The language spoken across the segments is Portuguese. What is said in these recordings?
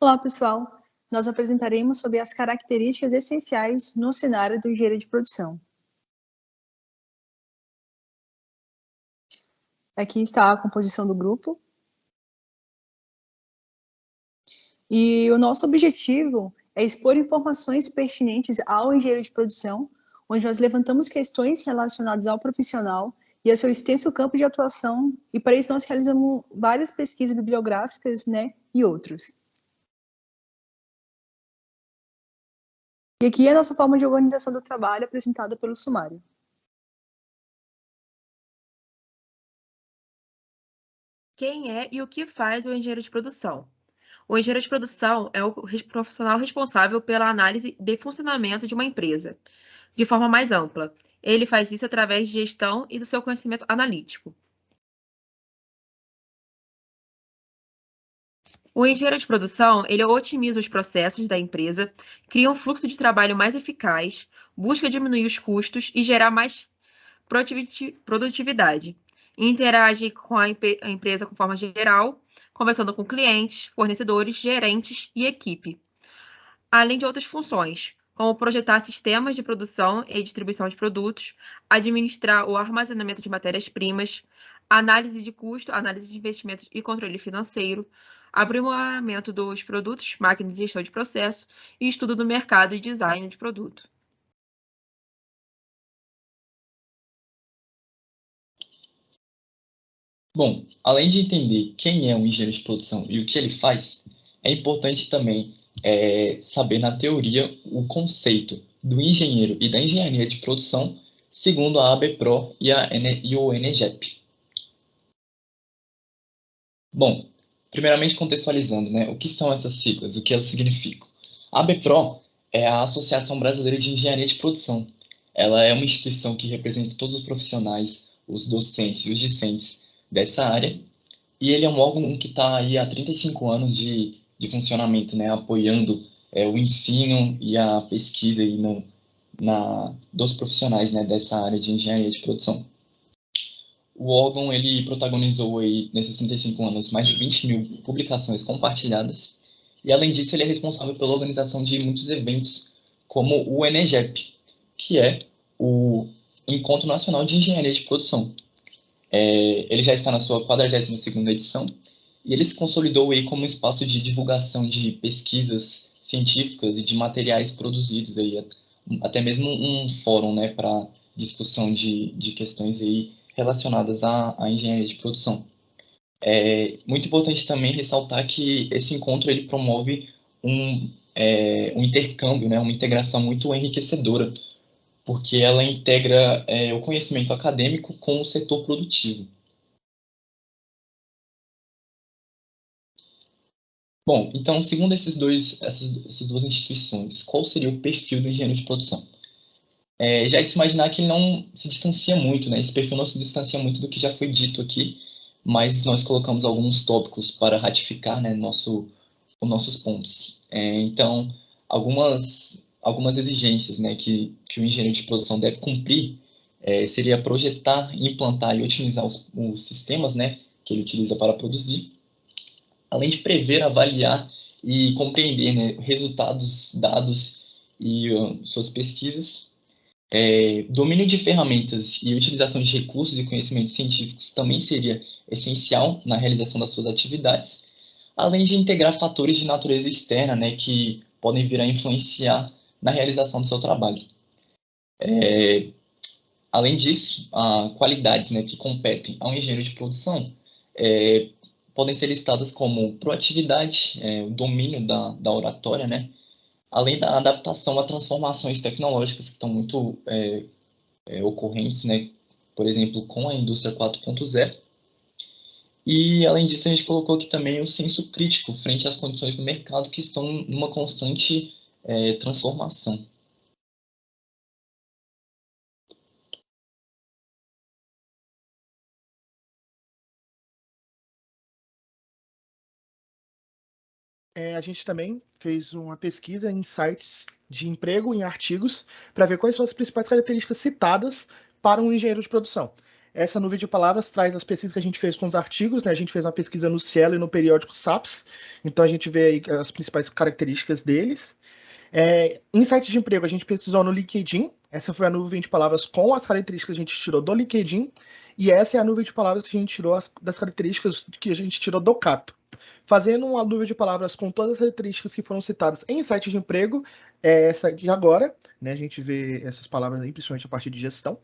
Olá, pessoal! Nós apresentaremos sobre as características essenciais no cenário do engenheiro de produção. Aqui está a composição do grupo. E o nosso objetivo é expor informações pertinentes ao engenheiro de produção, onde nós levantamos questões relacionadas ao profissional e a seu extenso campo de atuação, e para isso nós realizamos várias pesquisas bibliográficas, e outros. E aqui é a nossa forma de organização do trabalho apresentada pelo sumário. Quem é e o que faz o engenheiro de produção? O engenheiro de produção é o profissional responsável pela análise de funcionamento de uma empresa, de forma mais ampla. Ele faz isso através de gestão e do seu conhecimento analítico. O engenheiro de produção, ele otimiza os processos da empresa, cria um fluxo de trabalho mais eficaz, busca diminuir os custos e gerar mais produtividade. Interage com a empresa com forma geral, conversando com clientes, fornecedores, gerentes e equipe, além de outras funções, como projetar sistemas de produção e distribuição de produtos, administrar o armazenamento de matérias-primas, análise de custo, análise de investimentos e controle financeiro, aprimoramento dos produtos, máquinas e gestão de processo, e estudo do mercado e design de produto. Bom, além de entender quem é um engenheiro de produção e o que ele faz, é importante também saber na teoria o conceito do engenheiro e da engenharia de produção segundo a ABPRO e o ENEGEP. Bom, primeiramente contextualizando, o que são essas siglas, o que elas significam. A ABPRO é a Associação Brasileira de Engenharia de Produção. Ela é uma instituição que representa todos os profissionais, os docentes e os discentes dessa área, e ele é um órgão que está aí há 35 anos de funcionamento, apoiando o ensino e a pesquisa aí dos profissionais dessa área de engenharia de produção. O órgão ele protagonizou aí, nesses 35 anos mais de 20 mil publicações compartilhadas, e além disso ele é responsável pela organização de muitos eventos, como o ENEGEP, que é o Encontro Nacional de Engenharia de Produção. Ele já está na sua 42ª edição, e ele se consolidou aí como um espaço de divulgação de pesquisas científicas e de materiais produzidos, aí, até mesmo um fórum para discussão de questões aí relacionadas à engenharia de produção. É muito importante também ressaltar que esse encontro ele promove um intercâmbio, uma integração muito enriquecedora, porque ela integra o conhecimento acadêmico com o setor produtivo. Bom, então, segundo essas duas instituições, qual seria o perfil do engenheiro de produção? Já é de se imaginar que ele não se distancia muito, esse perfil não se distancia muito do que já foi dito aqui, mas nós colocamos alguns tópicos para ratificar os nossos pontos. Então, algumas exigências que o engenheiro de produção deve cumprir seria projetar, implantar e otimizar os sistemas que ele utiliza para produzir, além de prever, avaliar e compreender resultados, dados e suas pesquisas. Domínio de ferramentas e utilização de recursos e conhecimentos científicos também seria essencial na realização das suas atividades, além de integrar fatores de natureza externa que podem vir a influenciar na realização do seu trabalho. Além disso, qualidades que competem ao engenheiro de produção podem ser listadas como proatividade, o domínio da oratória, além da adaptação a transformações tecnológicas que estão muito ocorrentes, por exemplo, com a indústria 4.0. E, além disso, a gente colocou aqui também o senso crítico frente às condições do mercado que estão numa constante transformação. A gente também fez uma pesquisa em sites de emprego, em artigos, para ver quais são as principais características citadas para um engenheiro de produção. Essa nuvem de palavras traz as pesquisas que a gente fez com os artigos, né? A gente fez uma pesquisa no Cielo e no periódico SAPS, então a gente vê aí as principais características deles. Em sites de emprego, a gente pesquisou no LinkedIn, essa foi a nuvem de palavras com as características que a gente tirou do LinkedIn, e essa é a nuvem de palavras que a gente tirou das características que a gente tirou do Cato. Fazendo uma nuvem de palavras com todas as características que foram citadas em sites de emprego, é essa de agora, né? A gente vê essas palavras aí, principalmente a parte de gestão.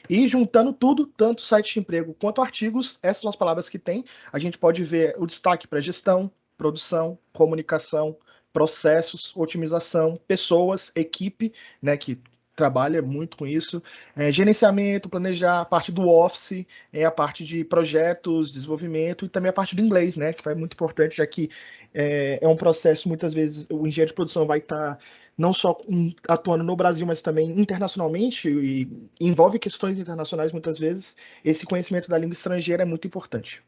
E juntando tudo, tanto site de emprego quanto artigos, essas são as palavras que tem. A gente pode ver o destaque para gestão, produção, comunicação, processos, otimização, pessoas, equipe, né, que trabalha muito com isso, gerenciamento, planejar, a parte do office, a parte de projetos, desenvolvimento e também a parte do inglês, né, que é muito importante, já que é um processo, muitas vezes, o engenheiro de produção vai estar não só atuando no Brasil, mas também internacionalmente, e envolve questões internacionais muitas vezes. Esse conhecimento da língua estrangeira é muito importante.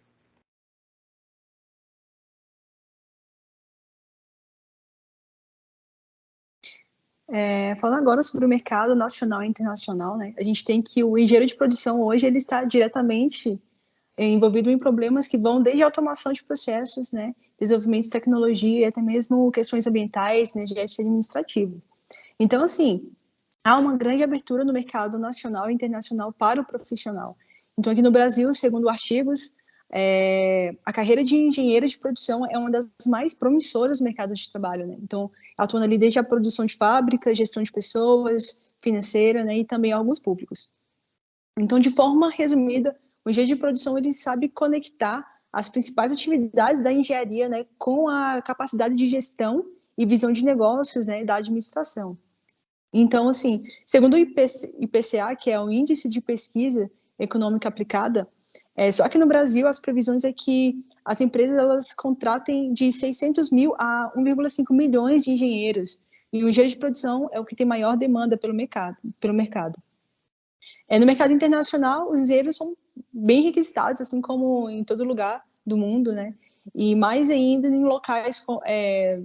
Falando agora sobre o mercado nacional e internacional, né, a gente tem que o engenheiro de produção hoje ele está diretamente envolvido em problemas que vão desde a automação de processos, né, desenvolvimento de tecnologia e até mesmo questões ambientais, energéticas e administrativas. Então, assim, há uma grande abertura no mercado nacional e internacional para o profissional. Então, aqui no Brasil, segundo artigos, a carreira de engenheiro de produção é uma das mais promissoras no mercado de trabalho, né? Então, atuando ali desde a produção de fábrica, gestão de pessoas, financeira, né, e também alguns públicos. Então, de forma resumida, o engenheiro de produção ele sabe conectar as principais atividades da engenharia, né, com a capacidade de gestão e visão de negócios, né, da administração. Então, assim, segundo o IPCA, que é o Índice de Pesquisa Econômica Aplicada, só que no Brasil as previsões é que as empresas elas contratem de 600 mil a 1,5 milhões de engenheiros, e o engenheiro de produção é o que tem maior demanda pelo mercado. No mercado internacional, os engenheiros são bem requisitados, assim como em todo lugar do mundo, né? E mais ainda em locais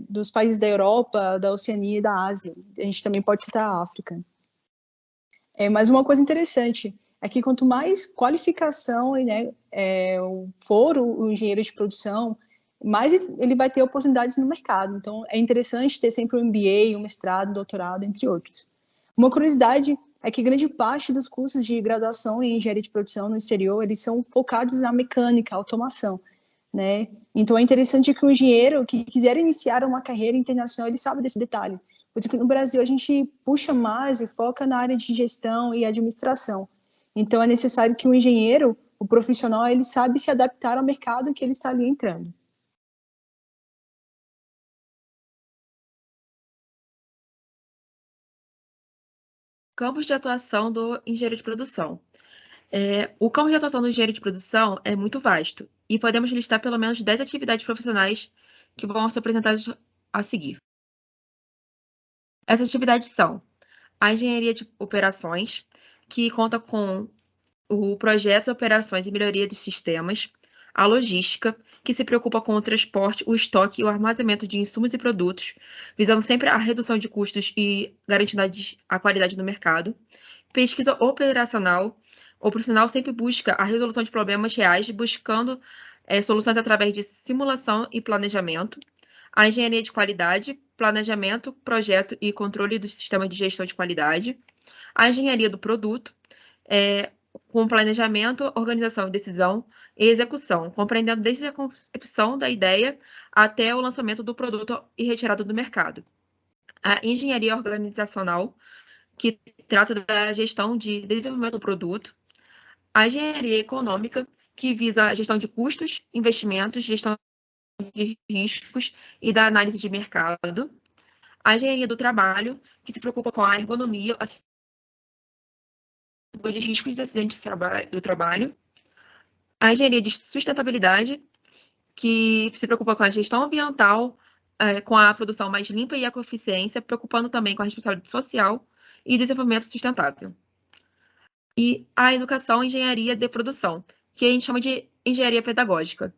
dos países da Europa, da Oceania e da Ásia. A gente também pode citar a África. Mas uma coisa interessante é que quanto mais qualificação né, for o engenheiro de produção, mais ele vai ter oportunidades no mercado. Então, é interessante ter sempre um MBA, um mestrado, um doutorado, entre outros. Uma curiosidade é que grande parte dos cursos de graduação em engenharia de produção no exterior, eles são focados na mecânica, automação, né? Então, é interessante que o engenheiro que quiser iniciar uma carreira internacional, ele sabe desse detalhe. Por isso que no Brasil a gente puxa mais e foca na área de gestão e administração. Então, é necessário que o engenheiro, o profissional, ele sabe se adaptar ao mercado que ele está ali entrando. Campos de atuação do engenheiro de produção. O campo de atuação do engenheiro de produção é muito vasto e podemos listar pelo menos 10 atividades profissionais que vão ser apresentadas a seguir. Essas atividades são a engenharia de operações, que conta com o projeto, operações e melhoria dos sistemas, a logística, que se preocupa com o transporte, o estoque e o armazenamento de insumos e produtos, visando sempre a redução de custos e garantindo a qualidade do mercado. Pesquisa operacional, o profissional sempre busca a resolução de problemas reais, buscando soluções através de simulação e planejamento. A engenharia de qualidade, planejamento, projeto e controle do sistema de gestão de qualidade. A engenharia do produto, com planejamento, organização, decisão e execução, compreendendo desde a concepção da ideia até o lançamento do produto e retirada do mercado. A engenharia organizacional, que trata da gestão de desenvolvimento do produto. A engenharia econômica, que visa a gestão de custos, investimentos, gestão de riscos e da análise de mercado. A engenharia do trabalho, que se preocupa com a ergonomia, de riscos e acidentes do trabalho. A engenharia de sustentabilidade, que se preocupa com a gestão ambiental, com a produção mais limpa e ecoeficiência, preocupando também com a responsabilidade social e desenvolvimento sustentável. E a educação e engenharia de produção, que a gente chama de engenharia pedagógica.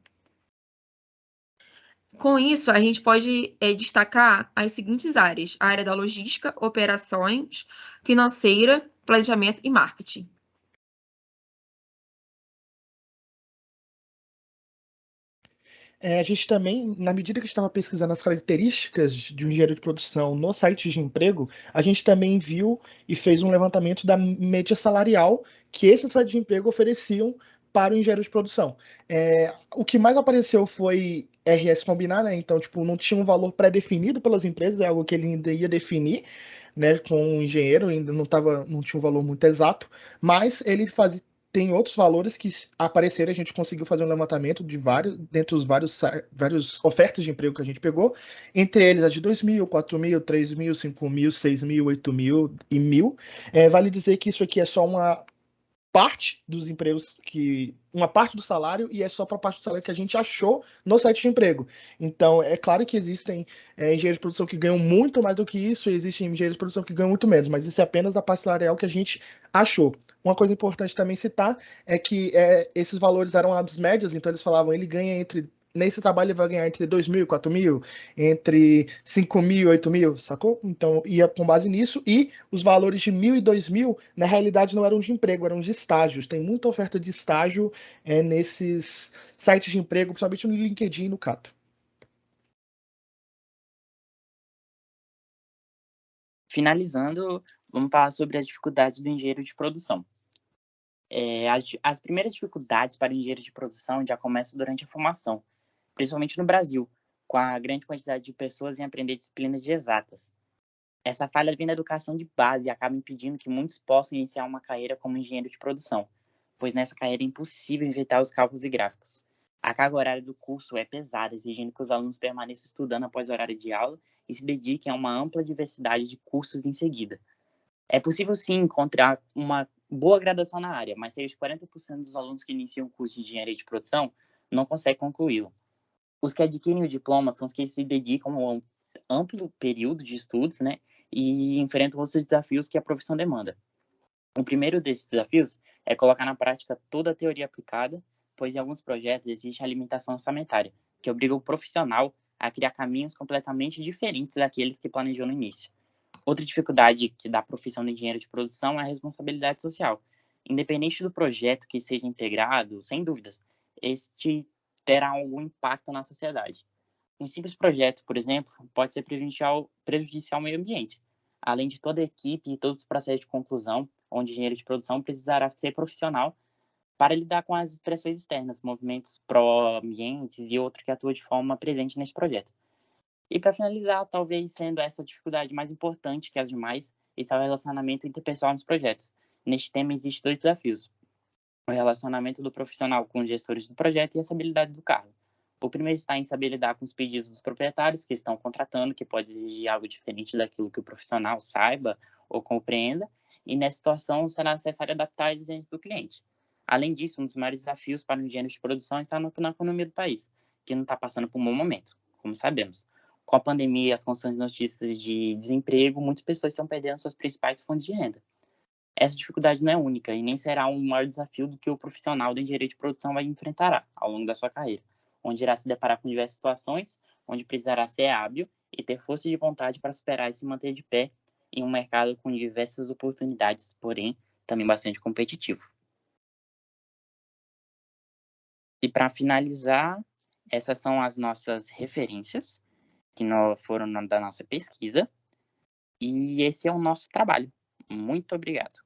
Com isso, a gente pode destacar as seguintes áreas: a área da logística, operações, financeira, planejamento e marketing. A gente também, na medida que estava pesquisando as características de um engenheiro de produção no site de emprego, a gente também viu e fez um levantamento da média salarial que esses sites de emprego ofereciam para o engenheiro de produção. O que mais apareceu foi RS combinar, né? Então, tipo, não tinha um valor pré-definido pelas empresas, é algo que ele ainda ia definir, né, com o engenheiro, ainda não tinha um valor muito exato, mas ele fazia. Tem outros valores que apareceram, a gente conseguiu fazer um levantamento de dentre os vários ofertas de emprego que a gente pegou, entre eles a de 2.000, 4.000, 3.000, 5.000, 6.000, 8.000 e 1.000. Vale dizer que isso aqui é só uma parte dos empregos uma parte do salário, e é só para a parte do salário que a gente achou no site de emprego. Então, é claro que existem engenheiros de produção que ganham muito mais do que isso, e existem engenheiros de produção que ganham muito menos, mas isso é apenas a parte salarial que a gente achou. Uma coisa importante também citar é que esses valores eram as médias, então eles falavam, ele ganha nesse trabalho ele vai ganhar entre 2.000 e 4.000, entre 5.000 e 8.000, sacou? Então, ia com base nisso, e os valores de 1.000 e 2.000, na realidade, não eram de emprego, eram de estágios. Tem muita oferta de estágio nesses sites de emprego, principalmente no LinkedIn e no Cato. Finalizando, vamos falar sobre as dificuldades do engenheiro de produção. As primeiras dificuldades para o engenheiro de produção já começam durante a formação, principalmente no Brasil, com a grande quantidade de pessoas em aprender disciplinas de exatas. Essa falha vem da educação de base e acaba impedindo que muitos possam iniciar uma carreira como engenheiro de produção, pois nessa carreira é impossível inventar os cálculos e gráficos. A carga horária do curso é pesada, exigindo que os alunos permaneçam estudando após o horário de aula e se dediquem a uma ampla diversidade de cursos em seguida. É possível, sim, encontrar uma boa graduação na área, mas cerca de 40% dos alunos que iniciam o curso de engenharia de produção não conseguem concluí-lo. Os que adquirem o diploma são os que se dedicam a um amplo período de estudos, né, e enfrentam outros desafios que a profissão demanda. O primeiro desses desafios é colocar na prática toda a teoria aplicada, pois em alguns projetos existe a limitação orçamentária, que obriga o profissional a criar caminhos completamente diferentes daqueles que planejou no início. Outra dificuldade que dá a profissão de engenheiro de produção é a responsabilidade social. Independente do projeto que seja integrado, sem dúvidas, este terá algum impacto na sociedade. Um simples projeto, por exemplo, pode ser prejudicial ao meio ambiente, além de toda a equipe e todos os processos de conclusão, onde o engenheiro de produção precisará ser profissional para lidar com as pressões externas, movimentos pró-ambientes e outro que atua de forma presente nesse projeto. E para finalizar, talvez sendo essa a dificuldade mais importante que as demais, está o relacionamento interpessoal nos projetos. Neste tema existem 2 desafios: o relacionamento do profissional com os gestores do projeto e a estabilidade do cargo. O primeiro está em saber lidar com os pedidos dos proprietários que estão contratando, que pode exigir algo diferente daquilo que o profissional saiba ou compreenda, e nessa situação será necessário adaptar as exigências do cliente. Além disso, um dos maiores desafios para o engenheiro de produção está na economia do país, que não está passando por um bom momento, como sabemos. Com a pandemia e as constantes notícias de desemprego, muitas pessoas estão perdendo suas principais fontes de renda. Essa dificuldade não é única e nem será um maior desafio do que o profissional de engenharia de produção vai enfrentar ao longo da sua carreira, onde irá se deparar com diversas situações, onde precisará ser hábil e ter força de vontade para superar e se manter de pé em um mercado com diversas oportunidades, porém também bastante competitivo. E para finalizar, essas são as nossas referências que foram da nossa pesquisa, e esse é o nosso trabalho. Muito obrigado.